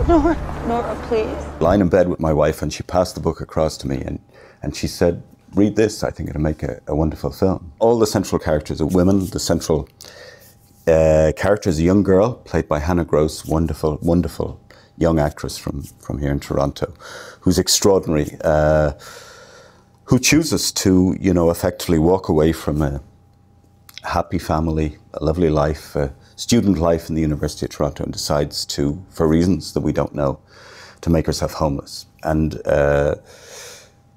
Nora, please. Lying in bed with my wife, and she passed the book across to me, and she said, read this, I think it'll make a wonderful film. All the central characters are women. The central character is a young girl, played by Hannah Gross, wonderful, wonderful young actress from here in Toronto, who's extraordinary, who chooses to, you know, effectively walk away from a happy family, a lovely life, a student life in the University of Toronto, and decides to, for reasons that we don't know, to make herself homeless. And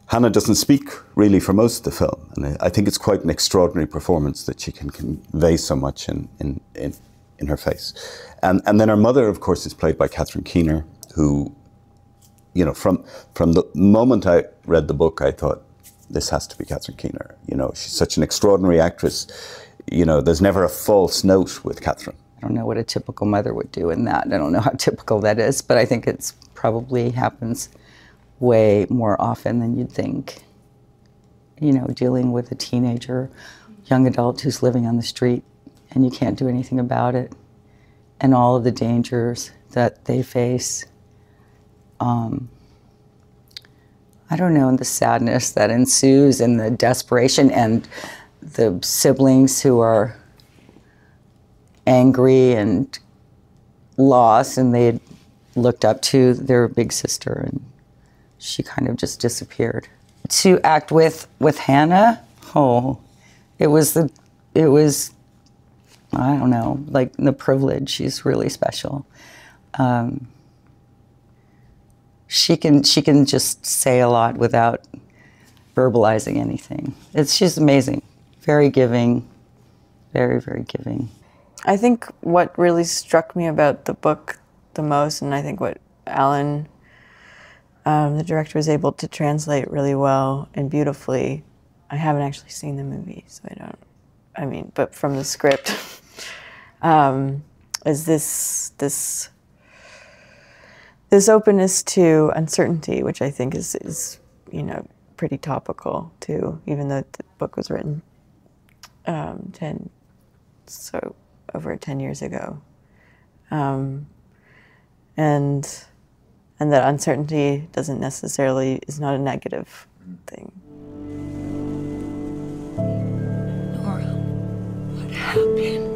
Hannah doesn't speak really for most of the film, and I think it's quite an extraordinary performance that she can convey so much in her face. And then her mother, of course, is played by Catherine Keener, who, you know, from the moment I read the book, I thought, this has to be Catherine Keener. You know, she's such an extraordinary actress. You know, there's never a false note with Catherine. I don't know what a typical mother would do in that. I don't know how typical that is, but I think it's probably happens way more often than you'd think. You know, dealing with a teenager, young adult who's living on the street and you can't do anything about it, and all of the dangers that they face. I don't know, and the sadness that ensues and the desperation and the siblings who are angry and lost, and they had looked up to their big sister and she kind of just disappeared. To act with Hannah, it was, I don't know, like the privilege. She's really special. She can just say a lot without verbalizing anything. She's amazing, very giving, very, very giving. I think what really struck me about the book the most, and I think what Alan, the director, was able to translate really well and beautifully. I haven't actually seen the movie, so but from the script, is this openness to uncertainty, which I think is you know, pretty topical too, even though the book was written over 10 years ago, and that uncertainty is not a negative thing. Nora, what happened?